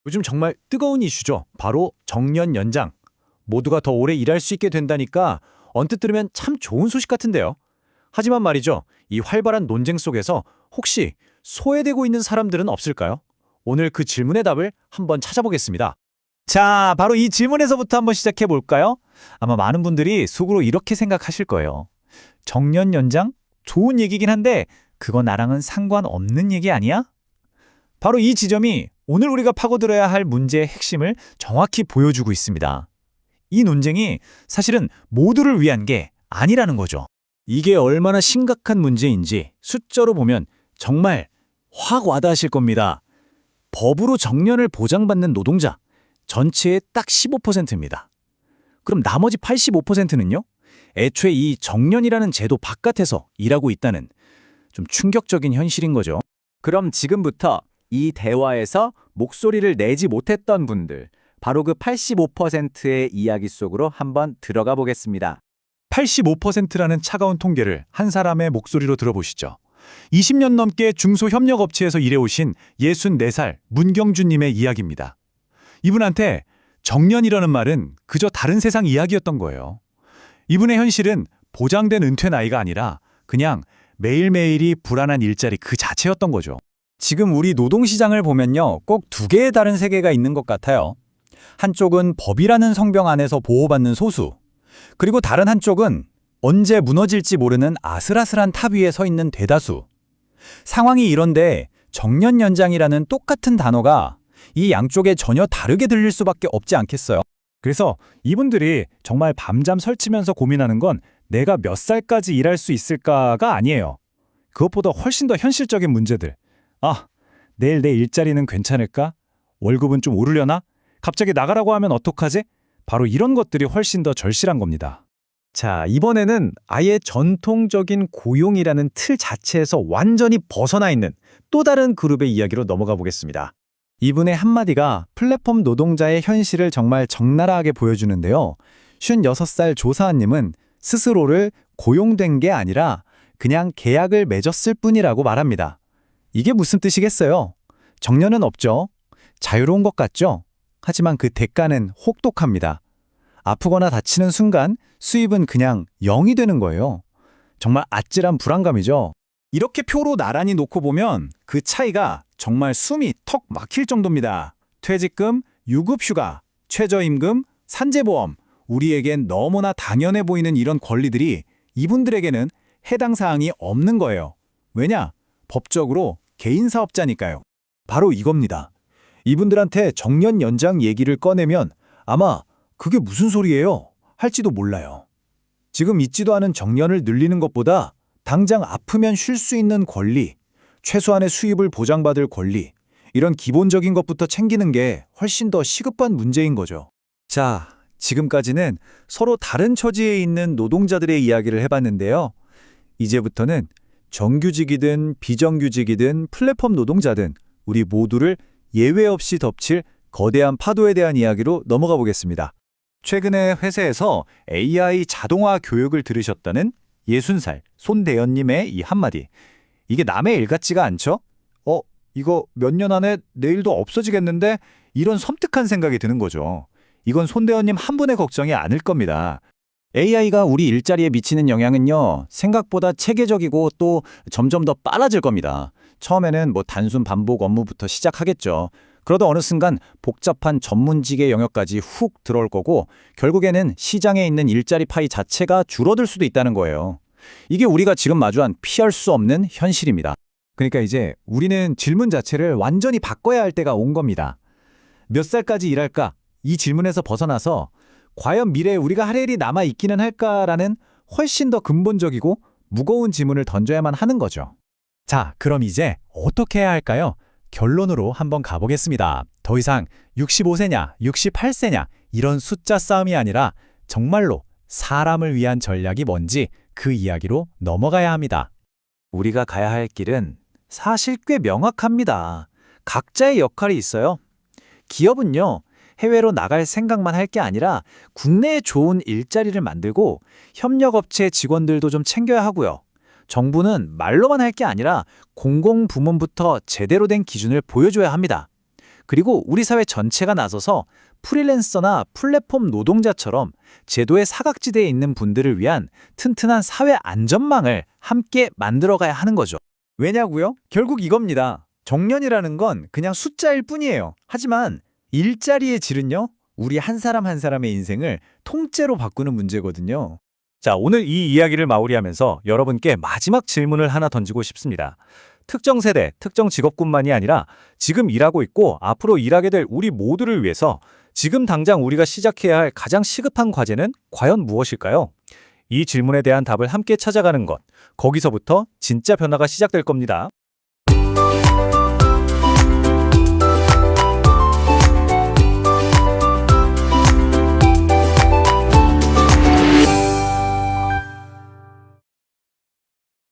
요즘 정말 뜨거운 이슈죠. 바로 정년 연장. 모두가 더 오래 일할 수 있게 된다니까 언뜻 들으면 참 좋은 소식 같은데요. 하지만 말이죠. 이 활발한 논쟁 속에서 혹시 소외되고 있는 사람들은 없을까요? 오늘 그 질문의 답을 한번 찾아보겠습니다. 자, 바로 이 질문에서부터 한번 시작해 볼까요? 아마 많은 분들이 속으로 이렇게 생각하실 거예요. 정년 연장? 좋은 얘기긴 한데 그거 나랑은 상관없는 얘기 아니야? 바로 이 지점이 오늘 우리가 파고들어야 할 문제의 핵심을 정확히 보여주고 있습니다. 이 논쟁이 사실은 모두를 위한 게 아니라는 거죠. 이게 얼마나 심각한 문제인지 숫자로 보면 정말 확 와닿으실 겁니다. 법으로 정년을 보장받는 노동자 전체의 딱 15%입니다. 그럼 나머지 85%는요? 애초에 이 정년이라는 제도 바깥에서 일하고 있다는 좀 충격적인 현실인 거죠. 그럼 지금부터 이 대화에서 목소리를 내지 못했던 분들, 바로 그 85%의 이야기 속으로 한번 들어가 보겠습니다. 85%라는 차가운 통계를 한 사람의 목소리로 들어보시죠. 20년 넘게 중소협력업체에서 일해오신 64살 문경준님의 이야기입니다. 이분한테 정년이라는 말은 그저 다른 세상 이야기였던 거예요. 이분의 현실은 보장된 은퇴 나이가 아니라 그냥 매일매일이 불안한 일자리 그 자체였던 거죠. 지금 우리 노동시장을 보면요, 꼭 두 개의 다른 세계가 있는 것 같아요. 한쪽은 법이라는 성병 안에서 보호받는 소수, 그리고 다른 한쪽은 언제 무너질지 모르는 아슬아슬한 탑 위에 서 있는 대다수. 상황이 이런데 정년 연장이라는 똑같은 단어가 이 양쪽에 전혀 다르게 들릴 수밖에 없지 않겠어요. 그래서 이분들이 정말 밤잠 설치면서 고민하는 건 내가 몇 살까지 일할 수 있을까가 아니에요. 그것보다 훨씬 더 현실적인 문제들. 아, 내일 내 일자리는 괜찮을까? 월급은 좀 오르려나? 갑자기 나가라고 하면 어떡하지? 바로 이런 것들이 훨씬 더 절실한 겁니다. 자, 이번에는 아예 전통적인 고용이라는 틀 자체에서 완전히 벗어나 있는 또 다른 그룹의 이야기로 넘어가 보겠습니다. 이분의 한마디가 플랫폼 노동자의 현실을 정말 적나라하게 보여주는데요. 56살 조사원님은 스스로를 고용된 게 아니라 그냥 계약을 맺었을 뿐이라고 말합니다. 이게 무슨 뜻이겠어요? 정년은 없죠. 자유로운 것 같죠? 하지만 그 대가는 혹독합니다. 아프거나 다치는 순간 수입은 그냥 0이 되는 거예요. 정말 아찔한 불안감이죠. 이렇게 표로 나란히 놓고 보면 그 차이가 정말 숨이 턱 막힐 정도입니다. 퇴직금, 유급휴가, 최저임금, 산재보험, 우리에겐 너무나 당연해 보이는 이런 권리들이 이분들에게는 해당 사항이 없는 거예요. 왜냐? 법적으로 개인사업자니까요. 바로 이겁니다. 이분들한테 정년 연장 얘기를 꺼내면 아마 그게 무슨 소리예요? 할지도 몰라요. 지금 있지도 않은 정년을 늘리는 것보다 당장 아프면 쉴 수 있는 권리, 최소한의 수입을 보장받을 권리, 이런 기본적인 것부터 챙기는 게 훨씬 더 시급한 문제인 거죠. 자, 지금까지는 서로 다른 처지에 있는 노동자들의 이야기를 해봤는데요. 이제부터는 정규직이든 비정규직이든 플랫폼 노동자든 우리 모두를 예외 없이 덮칠 거대한 파도에 대한 이야기로 넘어가 보겠습니다. 최근에 회사에서 AI 자동화 교육을 들으셨다는 60살 손대현님의 이 한마디. 이게 남의 일 같지가 않죠? 이거 몇 년 안에 내 일도 없어지겠는데? 이런 섬뜩한 생각이 드는 거죠. 이건 손대현님 한 분의 걱정이 아닐 겁니다. AI가 우리 일자리에 미치는 영향은요, 생각보다 체계적이고 또 점점 더 빨라질 겁니다. 처음에는 단순 반복 업무부터 시작하겠죠. 그러다 어느 순간 복잡한 전문직의 영역까지 훅 들어올 거고 결국에는 시장에 있는 일자리 파이 자체가 줄어들 수도 있다는 거예요. 이게 우리가 지금 마주한 피할 수 없는 현실입니다. 그러니까 이제 우리는 질문 자체를 완전히 바꿔야 할 때가 온 겁니다. 몇 살까지 일할까? 이 질문에서 벗어나서 과연 미래에 우리가 할 일이 남아있기는 할까라는 훨씬 더 근본적이고 무거운 질문을 던져야만 하는 거죠. 자, 그럼 이제 어떻게 해야 할까요? 결론으로 한번 가보겠습니다. 더 이상 65세냐, 68세냐 이런 숫자 싸움이 아니라 정말로 사람을 위한 전략이 뭔지 그 이야기로 넘어가야 합니다. 우리가 가야 할 길은 사실 꽤 명확합니다. 각자의 역할이 있어요. 기업은요, 해외로 나갈 생각만 할 게 아니라 국내에 좋은 일자리를 만들고 협력업체 직원들도 좀 챙겨야 하고요. 정부는 말로만 할 게 아니라 공공부문부터 제대로 된 기준을 보여줘야 합니다. 그리고 우리 사회 전체가 나서서 프리랜서나 플랫폼 노동자처럼 제도의 사각지대에 있는 분들을 위한 튼튼한 사회 안전망을 함께 만들어가야 하는 거죠. 왜냐고요? 결국 이겁니다. 정년이라는 건 그냥 숫자일 뿐이에요. 하지만 일자리의 질은요, 우리 한 사람 한 사람의 인생을 통째로 바꾸는 문제거든요. 자, 오늘 이 이야기를 마무리하면서 여러분께 마지막 질문을 하나 던지고 싶습니다. 특정 세대, 특정 직업군만이 아니라 지금 일하고 있고 앞으로 일하게 될 우리 모두를 위해서 지금 당장 우리가 시작해야 할 가장 시급한 과제는 과연 무엇일까요? 이 질문에 대한 답을 함께 찾아가는 것, 거기서부터 진짜 변화가 시작될 겁니다.